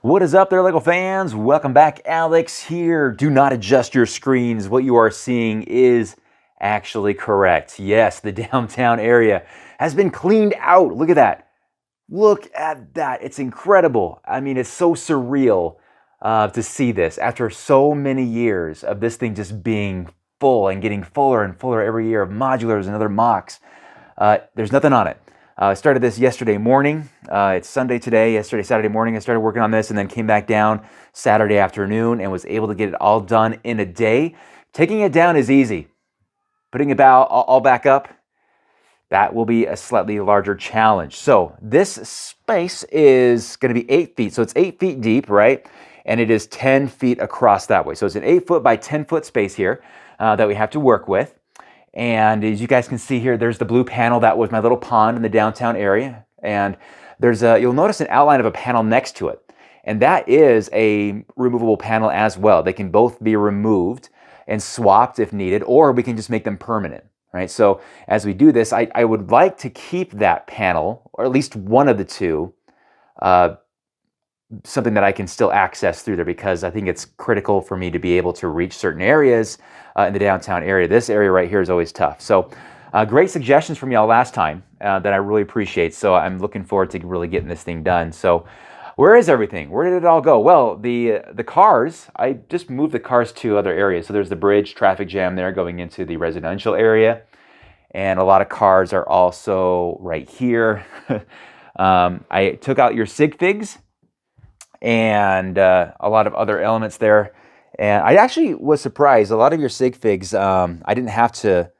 What is up there, Lego fans? Welcome back. Alex here. Do not adjust your screens. What you are seeing is actually correct. Yes, the downtown area has been cleaned out. Look at that. Look at that. It's incredible. I mean, it's so surreal to see this after so many years of this thing just being full and getting fuller and fuller every year of modulars and other mocks. There's nothing on it. I started this yesterday morning. It's Sunday today. Yesterday, Saturday morning, I started working on this and then came back down Saturday afternoon and was able to get it all done in a day. Taking it down is easy. Putting it all back up, that will be a slightly larger challenge. So this space is going to be 8 feet. So it's 8 feet deep, right? And it is 10 feet across that way. So it's an 8 foot by 10 foot space here that we have to work with. And as you guys can see here, there's the blue panel. That was my little pond in the downtown area. And there's you'll notice an outline of a panel next to it. And that is a removable panel as well. They can both be removed and swapped if needed, or we can just make them permanent, right? So as we do this, I would like to keep that panel, or at least one of the two, something that I can still access through there, because I think it's critical for me to be able to reach certain areas in the downtown area. This area right here is always tough. So great suggestions from y'all last time that I really appreciate. So I'm looking forward to really getting this thing done. So where is everything? Where did it all go? Well, the cars, I just moved the cars to other areas. So there's the bridge traffic jam there going into the residential area. And a lot of cars are also right here. I took out your sig figs and a lot of other elements there. And I actually was surprised. A lot of your sig figs, I didn't have to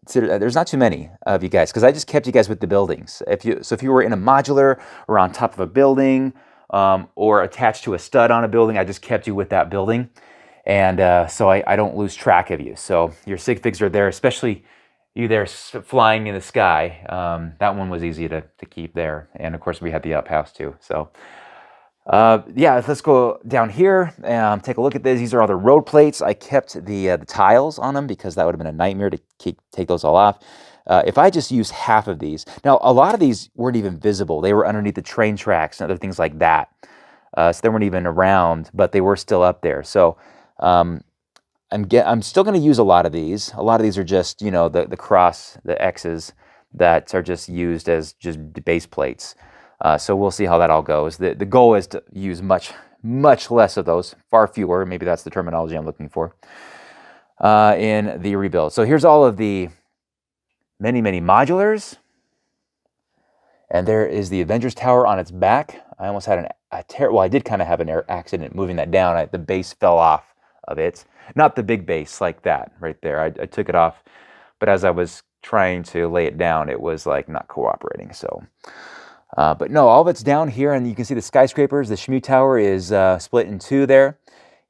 consider. There's not too many of you guys, because I just kept you guys with the buildings. If you were in a modular or on top of a building or attached to a stud on a building, I just kept you with that building. And so I don't lose track of you. So your sig figs are there, especially you there flying in the sky. That one was easy to keep there. And of course, we had the up house too. So yeah, let's go down here and take a look at this. These are all the road plates. I kept the tiles on them because that would have been a nightmare to take those all off. If I just used half of these, now a lot of these weren't even visible. They were underneath the train tracks and other things like that. So they weren't even around, but they were still up there. So I'm still going to use a lot of these. A lot of these are just, the cross, the X's that are just used as just base plates. So we'll see how that all goes. The goal is to use much less of those, far fewer, maybe that's the terminology I'm looking for, in the rebuild. So here's all of the many modulars. And there is the Avengers Tower on its back. I almost had I did kind of have an accident moving that down. The base fell off of it. Not the big base like that right there. I took it off, but as I was trying to lay it down, it was like not cooperating. So... but no, all of it's down here, and you can see the skyscrapers. The Shmu Tower is split in two there.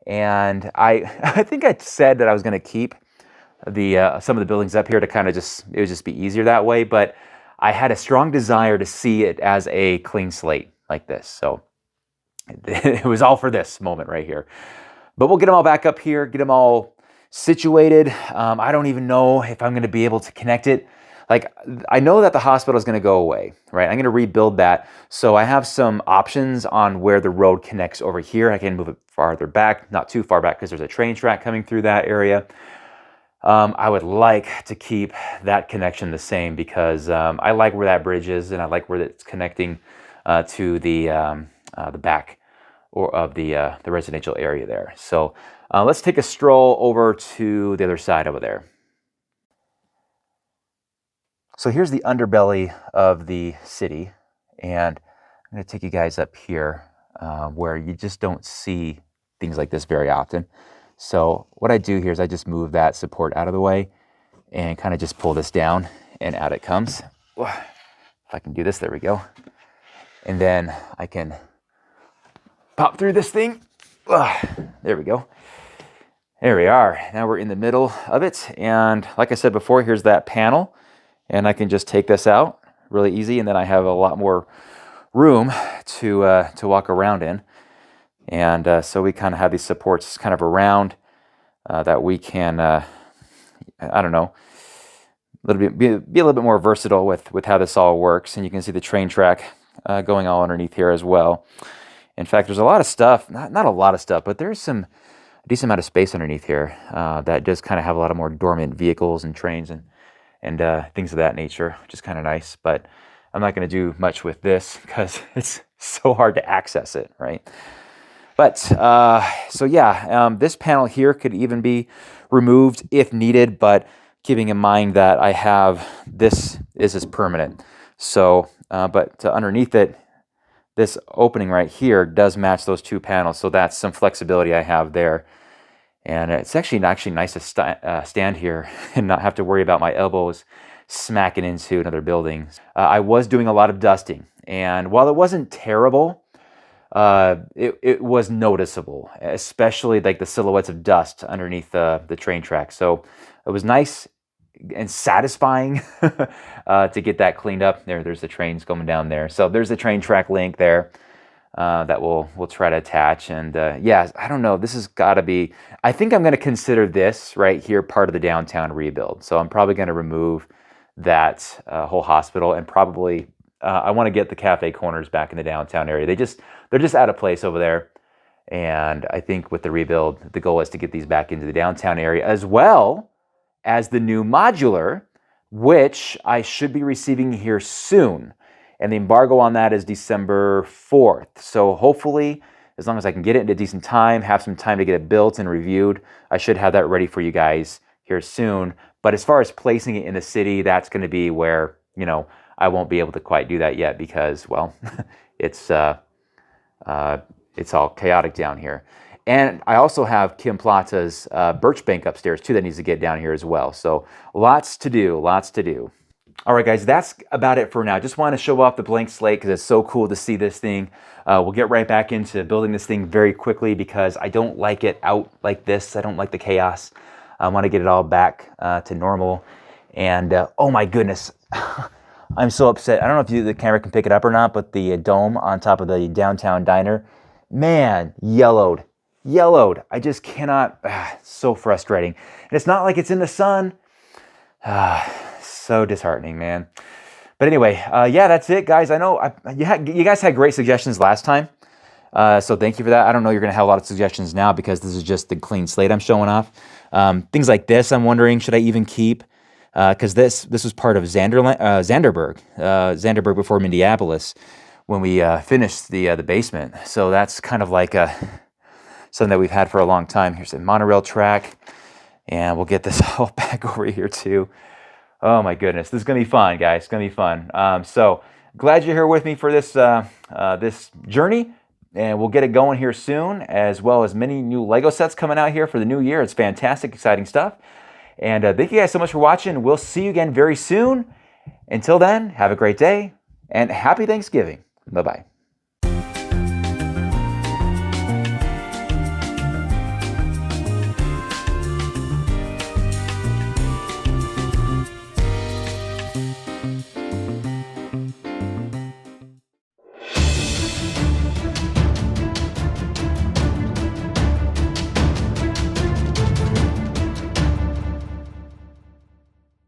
And I think I said that I was going to keep some of the buildings up here to kind of it would just be easier that way. But I had a strong desire to see it as a clean slate like this. So it was all for this moment right here. But we'll get them all back up here, get them all situated. I don't even know if I'm going to be able to connect it. Like, I know that the hospital is going to go away, right? I'm going to rebuild that. So I have some options on where the road connects over here. I can move it farther back, not too far back, because there's a train track coming through that area. I would like to keep that connection the same, because I like where that bridge is, and I like where it's connecting to the back of the residential area there. So let's take a stroll over to the other side over there. So here's the underbelly of the city, and I'm going to take you guys up here where you just don't see things like this very often. So what I do here is I just move that support out of the way and kind of just pull this down, and out it comes. If I can do this, there we go. And then I can pop through this thing. There we go. There we are. Now we're in the middle of it, and like I said before, here's that panel. And I can just take this out really easy, and then I have a lot more room to walk around in. And so we kind of have these supports kind of around that we can, I don't know, be a little bit more versatile with how this all works. And you can see the train track going all underneath here as well. In fact, there's a lot of stuff, not a lot of stuff, but there's a decent amount of space underneath here that does kind of have a lot of more dormant vehicles and trains and things of that nature, which is kind of nice. But I'm not going to do much with this because it's so hard to access it, right? But so yeah, this panel here could even be removed if needed, but keeping in mind that I have this is permanent. So, but underneath it, this opening right here does match those two panels, so that's some flexibility I have there. And it's actually nice to stand here and not have to worry about my elbows smacking into another building. I was doing a lot of dusting, and while it wasn't terrible, it was noticeable, especially like the silhouettes of dust underneath the train track. So it was nice and satisfying to get that cleaned up. There's the trains going down there. So there's the train track link there that we'll try to attach. And yeah, I don't know. This has got to be. I think I'm going to consider this right here part of the downtown rebuild. So I'm probably going to remove that whole hospital and probably I want to get the cafe corners back in the downtown area. They're just out of place over there. And I think with the rebuild, the goal is to get these back into the downtown area as well as the new Modular, which I should be receiving here soon. And the embargo on that is December 4th. So hopefully, as long as I can get it in a decent time, have some time to get it built and reviewed, I should have that ready for you guys here soon. But as far as placing it in the city, that's going to be where, I won't be able to quite do that yet because, well, it's all chaotic down here. And I also have Kim Plata's birch bank upstairs too that needs to get down here as well. So lots to do. All right, guys, that's about it for now. Just want to show off the blank slate because it's so cool to see this thing. We'll get right back into building this thing very quickly because I don't like it out like this. I don't like the chaos. I want to get it all back to normal. And oh my goodness, I'm so upset. I don't know if the camera can pick it up or not, but the dome on top of the downtown diner, man, yellowed. I just cannot. So frustrating. And it's not like it's in the sun. So disheartening, man. But anyway, yeah, that's it, guys. I know you guys had great suggestions last time. So thank you for that. I don't know you're going to have a lot of suggestions now because this is just the clean slate I'm showing off. Things like this, I'm wondering, should I even keep? Because this was part of Zanderberg before Minneapolis when we finished the basement. So that's kind of like something that we've had for a long time. Here's a monorail track, and we'll get this all back over here too. Oh my goodness, this is gonna be fun, guys. It's gonna be fun. So glad you're here with me for this this journey, and we'll get it going here soon, as well as many new Lego sets coming out here for the new year. It's fantastic, exciting stuff. And thank you guys so much for watching. We'll see you again very soon. Until then, have a great day and happy Thanksgiving. Bye-bye.